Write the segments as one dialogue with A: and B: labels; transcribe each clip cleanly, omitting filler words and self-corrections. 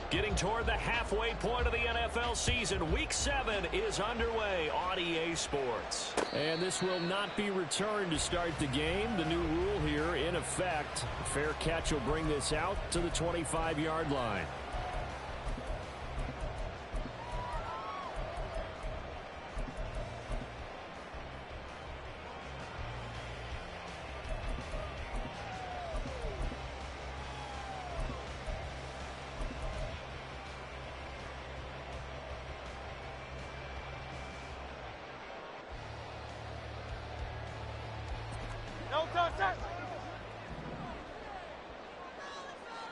A: Getting toward the halfway point of the NFL season. Week 7 is underway on EA Sports.
B: And this will not be returned to start the game. The new rule here in effect. A fair catch will bring this out to the 25-yard line.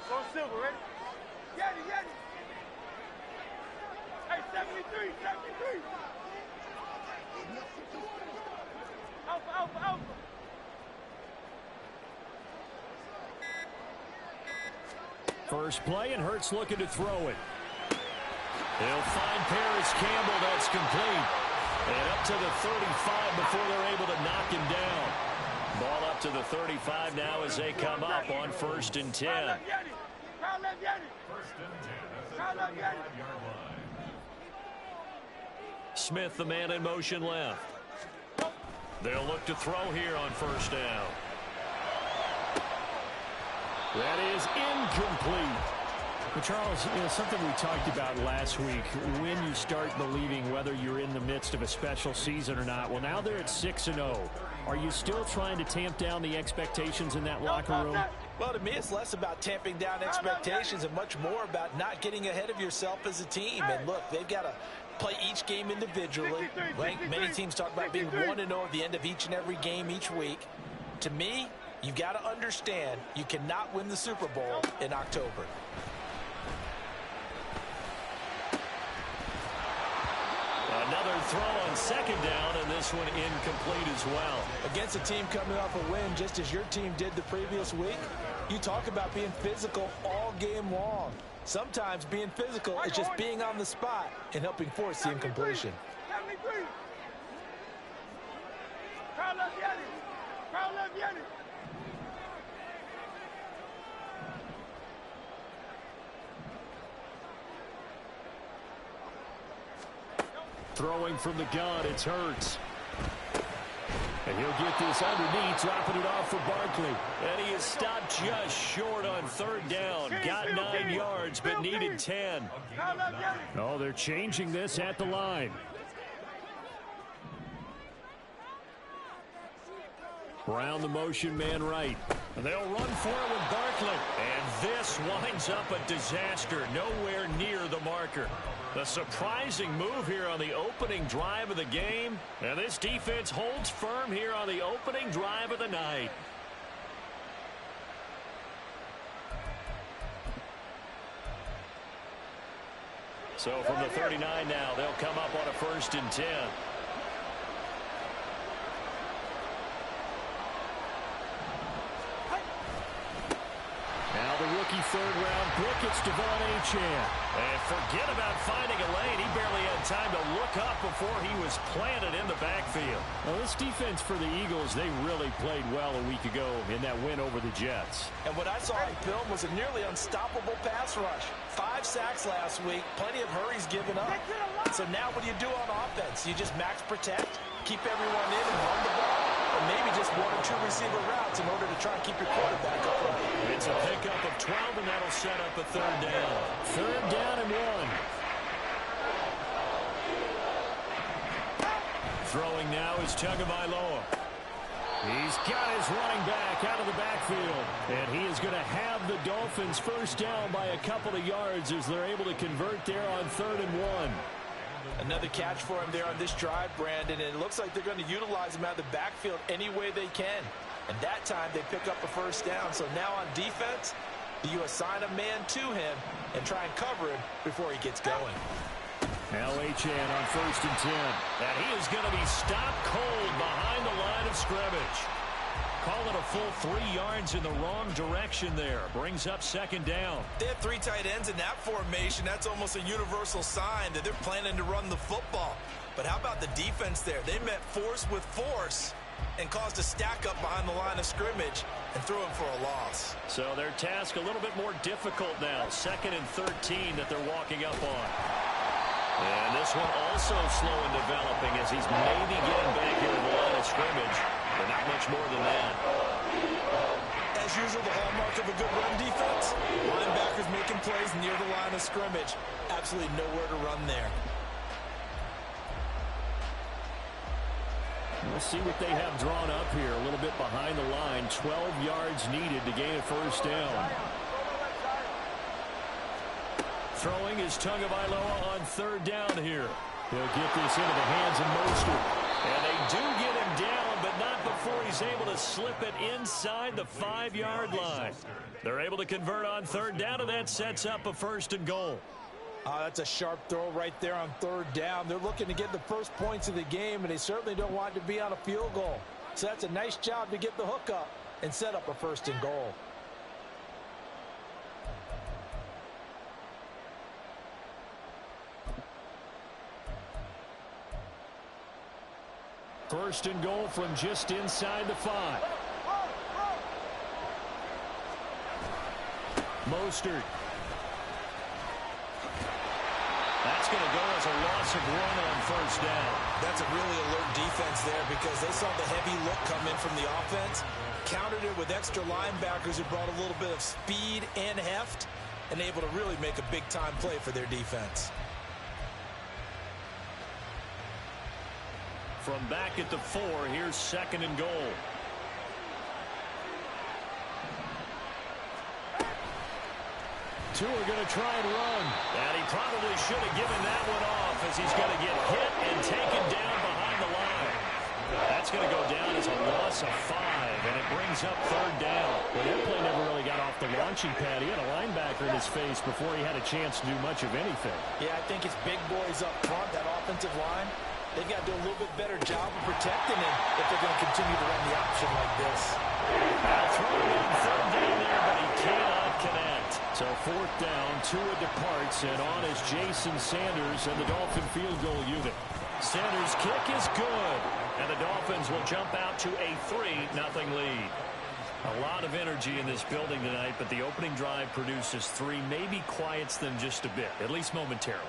C: Go silver, ready? Yeti. Hey, 73. Alpha.
B: First play, and Hurts looking to throw it.
A: They'll find Paris Campbell. That's complete. And up to the 35 before they're able to knock him down. Ball up to the 35 now as they come up on 1st and 10. Smith, the man in motion left. They'll look to throw here on 1st down.
B: That is incomplete. But Charles, something we talked about last week, when you start believing whether you're in the midst of a special season or not. Well, now they're at 6-0. Are you still trying to tamp down the expectations in that locker room?
D: Well, to me, it's less about tamping down expectations and much more about not getting ahead of yourself as a team. And look, they've got to play each game individually. Right? Many teams talk about being 1-0 at the end of each and every game each week. To me, you've got to understand you cannot win the Super Bowl in October.
A: Another throw on 2nd down, and this one incomplete as well.
D: Against a team coming off a win, just as your team did the previous week, you talk about being physical all game long. Sometimes being physical is just being on the spot and helping force the incompletion.
C: Crowd left Yeti.
B: Throwing from the gun, it's Hurts. And he'll get this underneath, dropping it off for Barkley.
A: And he is stopped just short on 3rd down. Got 9 yards, but needed 10.
B: Oh, they're changing this at the line. Brown, the motion man right.
A: They'll run for it with Barkley. And this winds up a disaster. Nowhere near the marker. The surprising move here on the opening drive of the game. And this defense holds firm here on the opening drive of the night. So from the 39 now, they'll come up on a 1st and 10.
B: Now the rookie 3rd-round pick, it's Devon Achane.
A: And forget about finding a lane. He barely had time to look up before he was planted in the backfield.
B: Well, this defense for the Eagles, they really played well a week ago in that win over the Jets.
D: And what I saw on film was a nearly unstoppable pass rush. 5 sacks last week, plenty of hurries given up. So now what do you do on offense? You just max protect, keep everyone in and run the ball, or maybe just 1 or 2 receiver routes in order to try and keep your quarterback upright.
A: It's a pickup of 12, and that'll set up a 3rd down.
B: 3rd down and 1.
A: Throwing now is Tagovailoa.
B: He's got his running back out of the backfield. And he is going to have the Dolphins 1st down by a couple of yards as they're able to convert there on 3rd and 1.
D: Another catch for him there on this drive, Brandon, and it looks like they're going to utilize him out of the backfield any way they can. And that time they pick up a 1st down. So now on defense, you assign a man to him and try and cover him before he gets going.
B: Now Achane on 1st and 10.
A: And he is going to be stopped cold behind the line of scrimmage. Call it a full 3 yards in the wrong direction there. Brings up 2nd down.
D: They have 3 tight ends in that formation. That's almost a universal sign that they're planning to run the football. But how about the defense there? They met force with force and caused a stack up behind the line of scrimmage and threw him for a loss.
A: So their task a little bit more difficult now. 2nd and 13 that they're walking up on. And this one also slow in developing as he's maybe getting back here to the line of scrimmage, but not much more than that.
D: As usual, the hallmark of a good run defense, linebackers making plays near the line of scrimmage. Absolutely nowhere to run there.
B: We'll see what they have drawn up here. A little bit behind the line. 12 yards needed to gain a first down. Throwing is Tagovailoa on 3rd down here. He'll get this into the hands of Mostert.
A: And they do get him down, but not before he's able to slip it inside the 5-yard line. They're able to convert on 3rd down, and that sets up a 1st and goal.
D: That's a sharp throw right there on 3rd down. They're looking to get the first points of the game, and they certainly don't want to be on a field goal. So that's a nice job to get the hook up and set up a 1st and goal.
B: First and goal from just inside the 5. Mostert.
A: That's going to go as a loss of 1 on 1st down.
D: That's a really alert defense there because they saw the heavy look come in from the offense, countered it with extra linebackers who brought a little bit of speed and heft, and able to really make a big-time play for their defense.
A: From back at the 4, here's 2nd and goal.
B: Two are going to try and run.
A: And he probably should have given that one off as he's going to get hit and taken down behind the line. That's going to go down as a loss of 5, and it brings up 3rd down.
B: Well, that play never really got off the launching pad. He had a linebacker in his face before he had a chance to do much of anything.
D: Yeah, I think it's big boys up front, that offensive line. They've got to do a little bit better job of protecting him if they're going to continue to run the option like this.
A: Now throwing on 3rd down there, but he cannot connect.
B: So 4th down, Tua departs, and on is Jason Sanders and the Dolphin field goal unit.
A: Sanders' kick is good, and the Dolphins will jump out to a 3-0 lead. A lot of energy in this building tonight, but the opening drive produces 3, maybe quiets them just a bit, at least momentarily.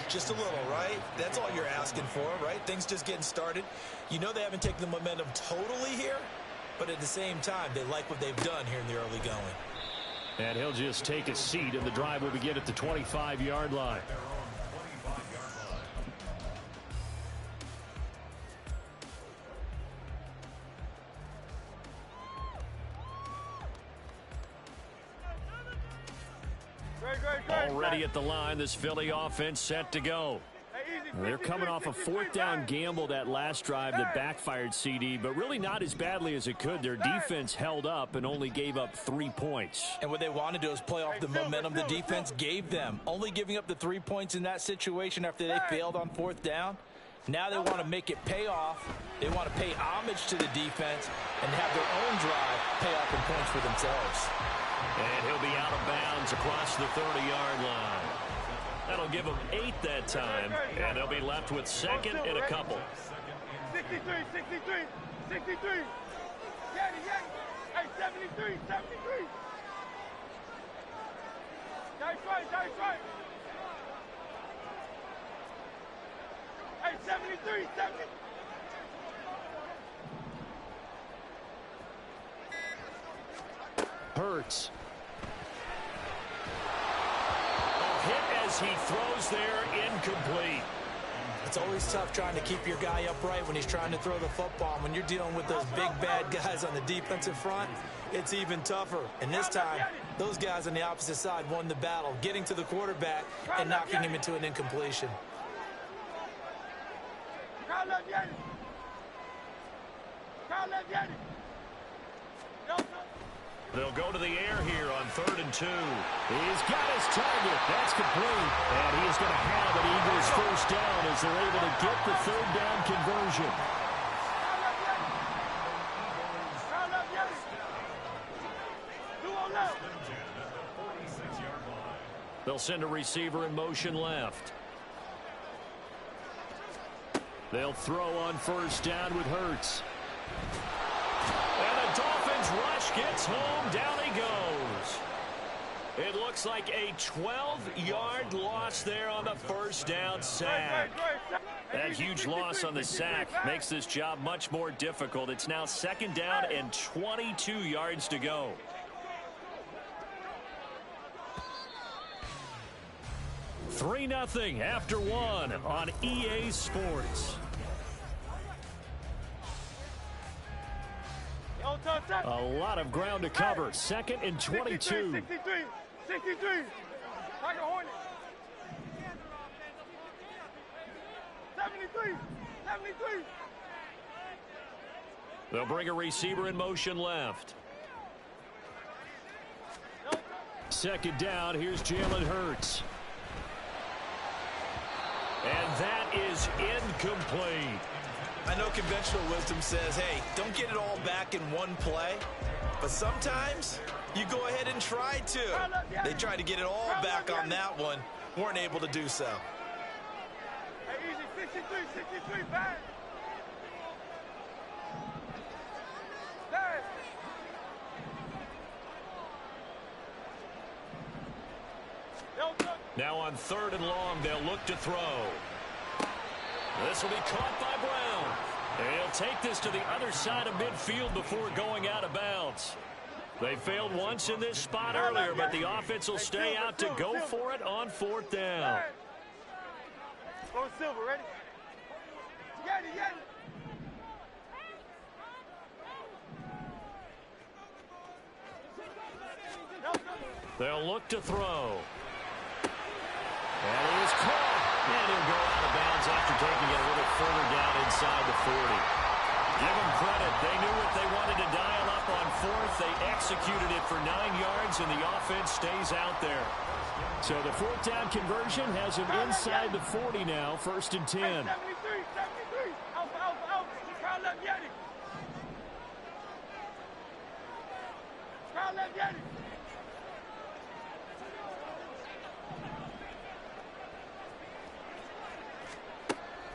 D: Just a little, right? That's all you're asking for, right? Things just getting started. You know they haven't taken the momentum totally here, but at the same time, they like what they've done here in the early going.
B: And he'll just take a seat, and the drive will begin at the 25-yard line.
A: Already at the line, this Philly offense set to go.
B: They're coming off a 4th down gamble that last drive that backfired, CD, but really not as badly as it could. Their defense held up and only gave up 3 points.
D: And what they want to do is play off the momentum the defense gave them. Only giving up the 3 points in that situation after they failed on 4th down. Now they want to make it pay off. They want to pay homage to the defense and have their own drive pay off in points for themselves.
A: And he'll be out of bounds across the 30-yard line. That'll give them 8 that time, and they'll be left with 2nd and a couple.
C: 63, 63, 63. Yanni, hey, 73, 73. That's right, that's right. Hey, 73, 70.
B: Hurts.
A: Hit as he throws there, incomplete.
D: It's always tough trying to keep your guy upright when he's trying to throw the football. When you're dealing with those big, bad guys on the defensive front, it's even tougher. And this time, those guys on the opposite side won the battle, getting to the quarterback and knocking him into an incompletion.
A: They'll go to the air here on 3rd and 2.
B: He's got his target. That's complete. And he's going to have an Eagles first down as they're able to get the 3rd down conversion.
A: They'll send a receiver in motion left.
B: They'll throw on first down with Hurts.
A: And the Dolphins rush gets home. Down he goes. It looks like a 12-yard loss there on the first down sack. That huge loss on the sack makes this job much more difficult. It's now second down and 22 yards to go. Three 0 after one on EA Sports.
B: A lot of ground to cover. Second and 22.
C: 63. Like a Hornet. 73.
A: They'll bring a receiver in motion left.
B: Second down. Here's Jalen Hurts.
A: And that is incomplete.
D: I know conventional wisdom says, hey, don't get it all back in one play. But sometimes you go ahead and try to. They tried to get it all back on that one. Weren't able to do so.
C: Hey, easy. 63, back.
A: Now on third and long, they'll look to throw. This will be caught by Brown. And he'll take this to the other side of midfield before going out of bounds. They failed once in this spot earlier, but the offense will stay out to go for it on fourth down.
C: Go Silver, ready? Get it.
A: They'll look to throw. And he is caught. And he'll go out of bounds after taking it a little further down inside the 40. Give them credit. They knew what they wanted to dial up on fourth. They executed it for 9 yards, and the offense stays out there.
B: So the fourth down conversion has him inside the 40 now, first and 10.
C: 73. Alpha. Crowd left, Yeti.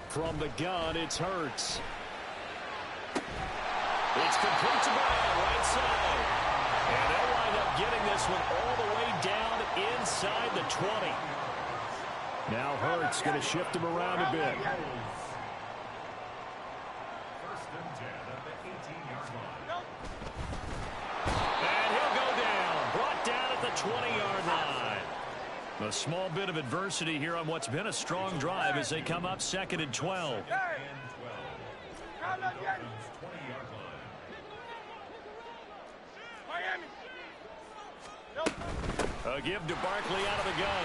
B: From the gun, it's Hurts.
A: It's complete to Brown, right side. And they'll wind up getting this one all the way down inside the 20.
B: Now Hurts going to shift him around a bit.
A: And he'll go down. Brought down at the 20-yard line. A small bit of adversity here on what's been a strong drive as they come up second and 12. A give to Barkley out of the gun.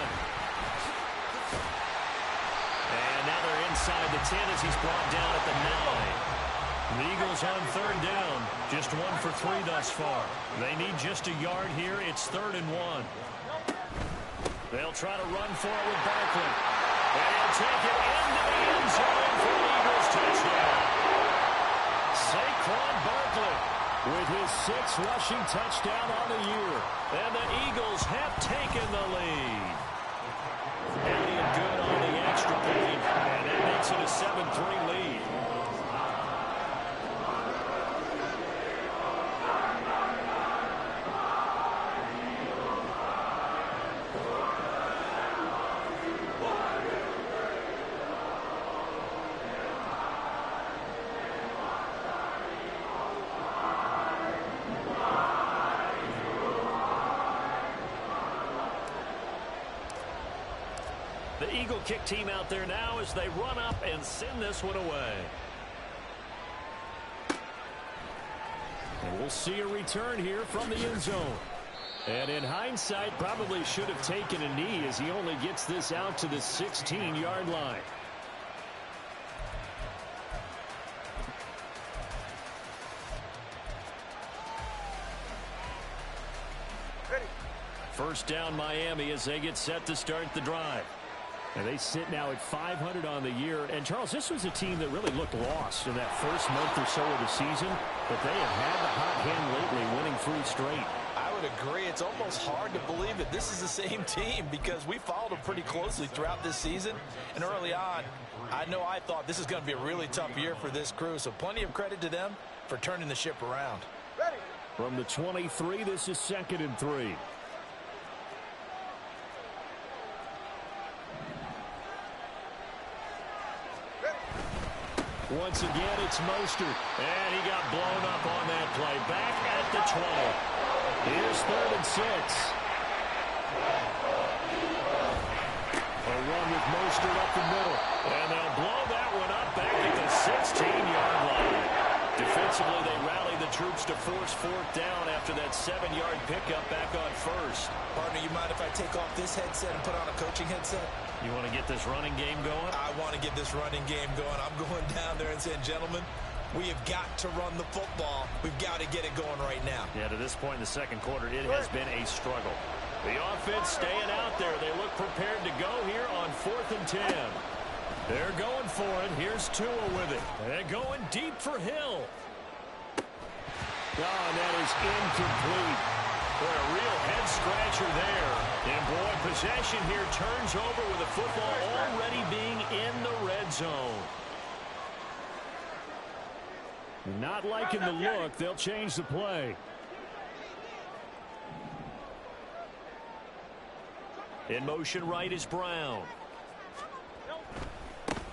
A: And now they're inside the 10 as he's brought down at the 9. The Eagles on third down. Just 1 for 3 thus far. They need just a yard here. It's third and 1. They'll try to run for it with Barkley. And he'll take it into the end zone for the Eagles touchdown. Saquon Barkley with his 6th rushing touchdown on the year. And the Eagles have taken the lead. Elliott good on the extra point. And that makes it a 7-3 lead. The Eagle kick team out there now as they run up and send this one away. And we'll see a return here from the end zone. And in hindsight, probably should have taken a knee as he only gets this out to the 16-yard line. First down Miami as they get set to start the drive.
B: And they sit now at 500 on the year. And, Charles, this was a team that really looked lost in that first month or so of the season. But they have had the hot hand lately, winning 3 straight.
D: I would would agree. It's almost hard to believe that this is the same team because we followed them pretty closely throughout this season. And early on, I know I thought this is going to be a really tough year for this crew. So plenty of credit to them for turning the ship around.
C: Ready.
B: From the 23, this is 2nd and 3. Once again, it's Mostert.
A: And he got blown up on that play. Back at the 20.
B: Here's 3rd and 6. A run with Mostert up the middle.
A: And they'll blow that one up back at the 16-yard line. Defensively, they rallied the troops to force 4th down after that 7-yard pickup back on 1st.
D: Partner, you mind if I take off this headset and put on a coaching headset?
A: You want to get this running game going?
D: I want to get this running game going. I'm going down there and saying, gentlemen, we have got to run the football. We've got to get it going right now.
A: Yeah, to this point in the second quarter, it has been a struggle. The offense staying out there. They look prepared to go here on 4th and 10. They're going for it. Here's Tua with it. And going deep for Hill.
B: Oh, and that is incomplete.
A: Boy, a real head-scratcher there. And, boy, possession here turns over with the football already being in the red zone.
B: Not liking the look. They'll change the play.
A: In motion right is Brown.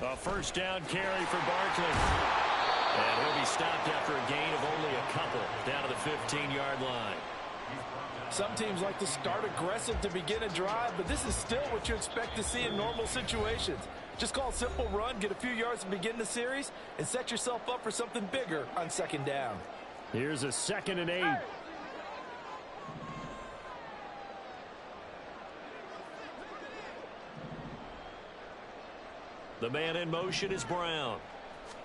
A: A 1st down carry for Barkley. And he'll be stopped after a gain of only a couple down to the 15-yard line.
D: Some teams like to start aggressive to begin a drive, but this is still what you expect to see in normal situations. Just call a simple run, get a few yards to begin the series, and set yourself up for something bigger on 2nd down.
B: Here's a 2nd and 8.
A: The man in motion is Brown.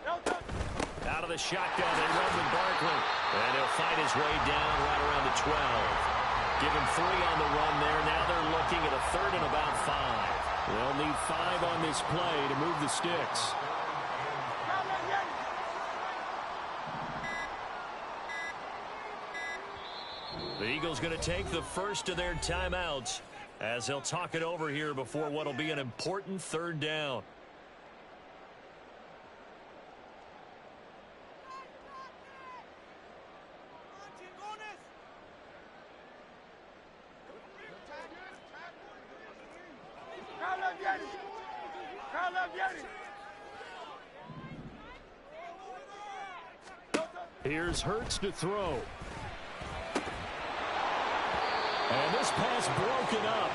A: Out of the shotgun, they run with Barkley. And he'll fight his way down right around the 12. Give him 3 on the run there. Now they're looking at a 3rd and about 5.
B: They'll need 5 on this play to move the sticks.
A: The Eagles going to take the first of their timeouts as they'll talk it over here before what will be an important 3rd down.
B: Here's Hurts to throw. And this pass broken up.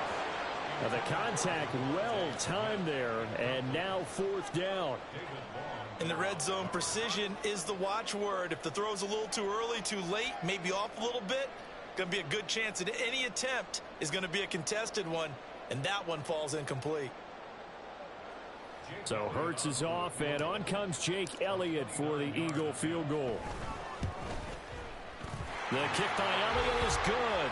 B: Now the contact well timed there, and now 4th down.
D: In the red zone, precision is the watchword. If the throw's a little too early, too late, maybe off a little bit, going to be a good chance that any attempt is going to be a contested one, and that one falls incomplete.
B: So Hurts is off, and on comes Jake Elliott for the Eagle field goal.
A: The kick by Elliott is good.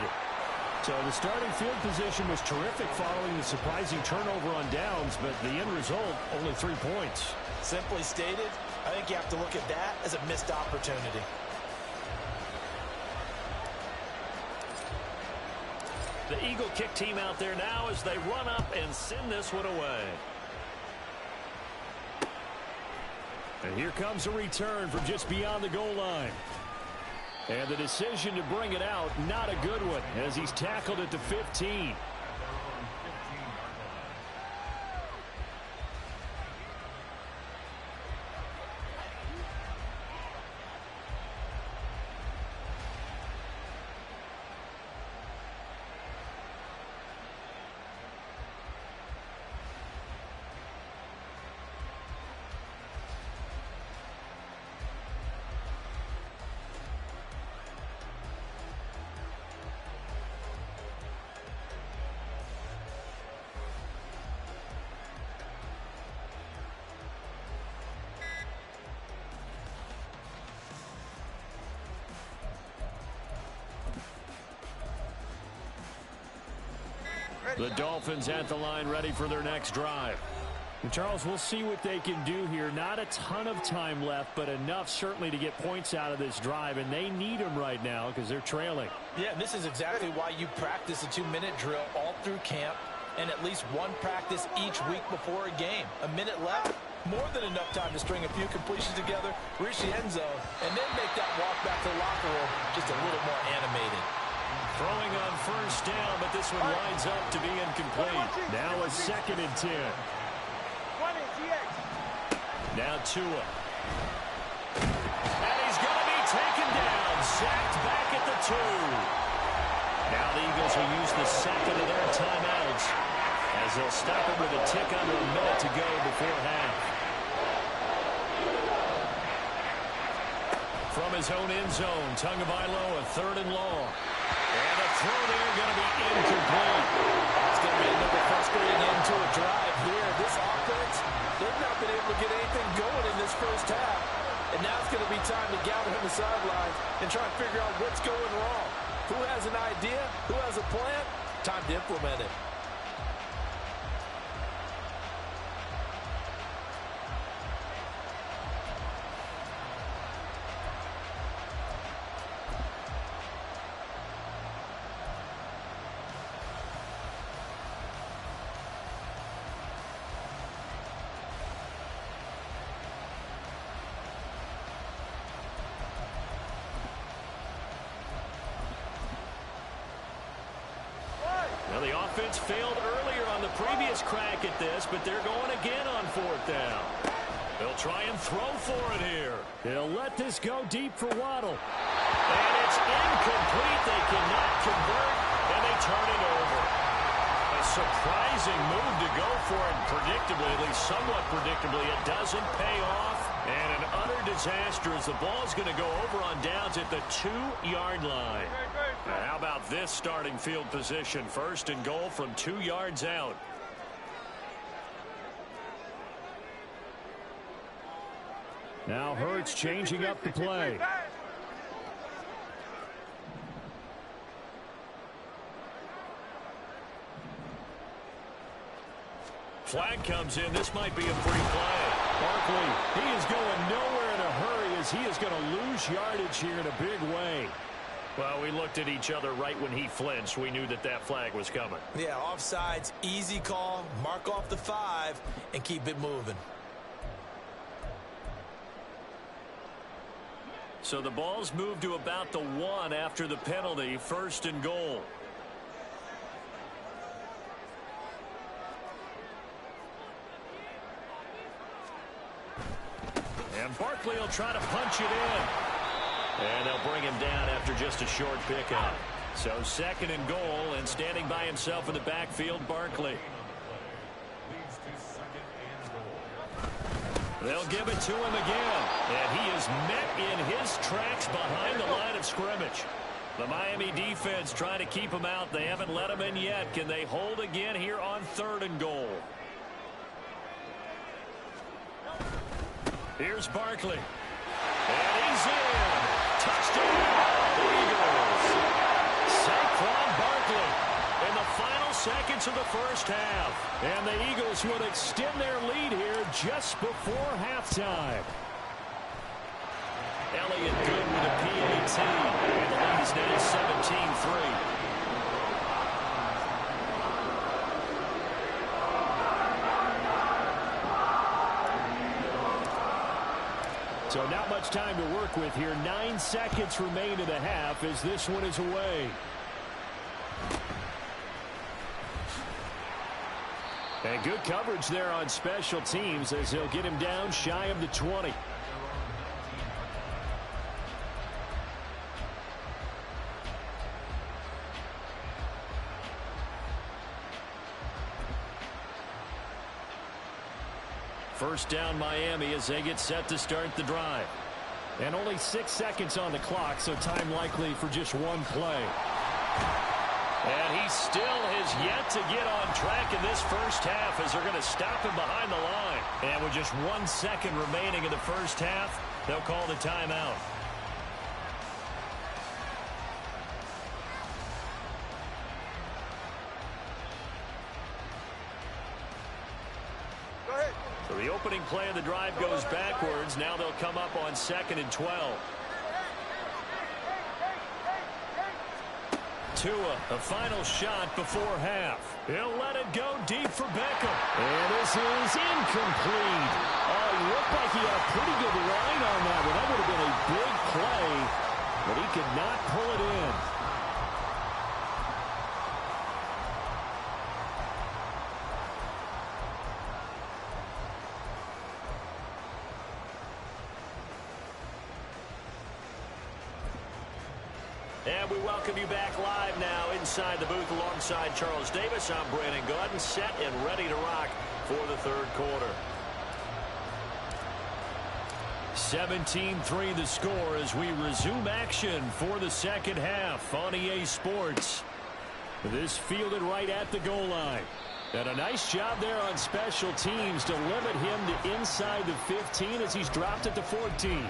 B: So the starting field position was terrific following the surprising turnover on downs, but the end result, only 3 points.
D: Simply stated, I think you have to look at that as a missed opportunity.
A: The Eagle kick team out there now as they run up and send this one away.
B: And here comes a return from just beyond the goal line. And the decision to bring it out, not a good one, as he's tackled at the 15. The Dolphins at the line ready for their next drive. And Charles, we'll see what they can do here. Not a ton of time left, but enough certainly to get points out of this drive, and they need them right now because they're trailing.
D: Yeah, and this is exactly why you practice a 2-minute drill all through camp and at least one practice each week before a game. A minute left, more than enough time to string a few completions together, reach the end zone, and then make that walk back to the locker room just a little more animated.
A: Throwing on first down, but this one winds up to be incomplete.
B: Now a 2nd and 10.
A: Now Tua. And he's going to be taken down. Sacked back at the 2. Now the Eagles will use the second of their timeouts as they'll stop it with a tick under a minute to go before half. From his own end zone, Tagovailoa, 3rd and long. And the throw there going to be incomplete.
D: It's going to be another frustrating end to a drive here. This offense, they've not been able to get anything going in this first half. And now it's going to be time to gather on the sidelines and try and figure out what's going wrong. Who has an idea? Who has a plan? Time to implement it.
A: Now the offense failed earlier on the previous crack at this, but they're going again on 4th down. They'll try and throw for it here.
B: They'll let this go deep for Waddle.
A: And it's incomplete. They cannot convert, and they turn it over. A surprising move to go for it. Predictably, at least somewhat predictably, it doesn't pay off. And an utter disaster as the ball's going to go over on downs at the 2-yard line. Now, how about this starting field position? 1st and goal from 2 yards out.
B: Now Hurts changing up the play.
A: Flag comes in. This might be a free play.
B: Barkley, he is going nowhere in a hurry as he is going to lose yardage here in a big way.
A: Well, we looked at each other right when he flinched. We knew that that flag was coming.
D: Yeah, offsides, easy call, mark off the 5, and keep it moving.
A: So the ball's moved to about the 1 after the penalty. 1st and goal. And Barkley will try to punch it in. And they'll bring him down after just a short pickup. So 2nd and goal, and standing by himself in the backfield, Barkley. They'll give it to him again. And he is met in his tracks behind the line of scrimmage. The Miami defense trying to keep him out. They haven't let him in yet. Can they hold again here on 3rd and goal? Here's Barkley. And he's in. Touchdown, Eagles. Saquon Barkley in the final seconds of the first half.
B: And the Eagles will extend their lead here just before halftime.
A: Elliott good with a PAT. And the lead is now 17-3.
B: So not much time to work with here. 9 seconds remain in the half as this one is away. And good coverage there on special teams as they'll get him down shy of the 20. First down Miami as they get set to start the drive. And only 6 seconds on the clock, so time likely for just one play.
A: And he still has yet to get on track in this first half as they're going to stop him behind the line. And with just 1 second remaining in the first half, they'll call the timeout.
C: Go ahead.
A: opening play of the drive goes backwards. Now they'll come up on 2nd and 12. Tua, a final shot before half. He'll let it go deep for Beckham.
B: And this is incomplete. Oh, he looked like he had a pretty good line on that one. That would have been a big play, but he could not pull it in.
A: And we welcome you back live now inside the booth alongside Charles Davis. I'm Brandon Gaudin, set and ready to rock for the third quarter. 17-3 the score as we resume action for the second half on EA Sports. This fielded right at the goal line. And a nice job there on special teams to limit him to inside the 15 as he's dropped it to 14.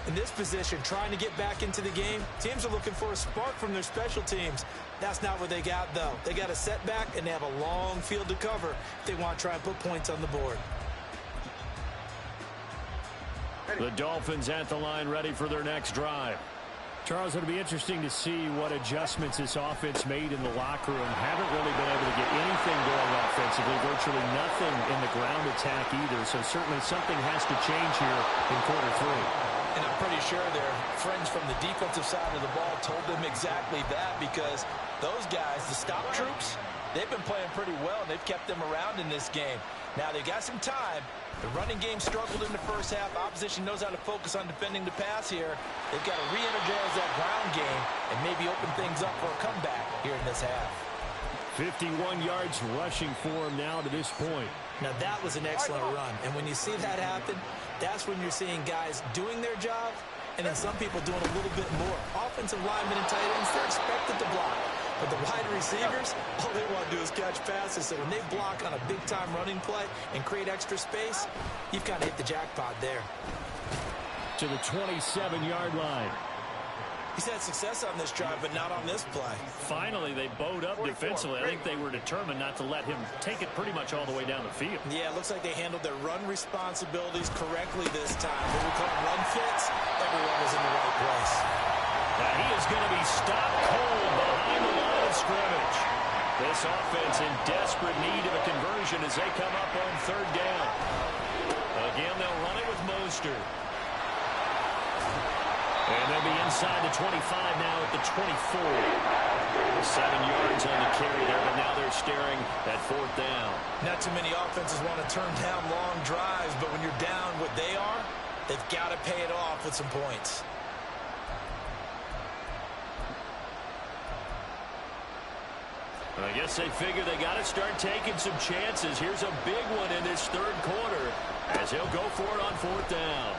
D: In this position, trying to get back into the game, teams are looking for a spark from their special teams. That's not what they got, though. They got a setback, and they have a long field to cover if they want to try and put points on the board.
A: The Dolphins at the line ready for their next drive.
B: Charles, it'll be interesting to see what adjustments this offense made in the locker room. Haven't really been able to get anything going offensively, virtually nothing in the ground attack either. So certainly something has to change here in quarter 3.
D: And I'm pretty sure their friends from the defensive side of the ball told them exactly that, because those guys, the stop troops, they've been playing pretty well, and they've kept them around in this game. Now, they've got some time. The running game struggled in the first half. Opposition knows how to focus on defending the pass here. They've got to re-energize that ground game and maybe open things up for a comeback here in this half.
B: 51 yards rushing for him now to this point.
D: Now, that was an excellent run. And when you see that happen, that's when you're seeing guys doing their job and then some people doing a little bit more. Offensive linemen and tight ends, they're expected to block. But the wide receivers, all they want to do is catch passes. So when they block on a big-time running play and create extra space, you've kind of hit the jackpot there.
B: To the 27-yard line.
D: He's had success on this drive, but not on this play.
A: Finally, they bowed up defensively. I think they were determined not to let him take it pretty much all the way down the field.
D: Yeah, it looks like they handled their run responsibilities correctly this time. What we call run fits, everyone was in the right place.
A: Now he is going to be stopped cold behind the line of scrimmage. This offense in desperate need of a conversion as they come up on third down. Again, they'll run it with Mostert. And they'll be inside the 25 now at the 24. 7 yards on the carry there, but now they're staring at fourth down.
D: Not too many offenses want to turn down long drives, but when you're down what they are, they've got to pay it off with some points.
A: I guess they figure they got to start taking some chances. Here's a big one in this third quarter as he'll go for it on fourth down.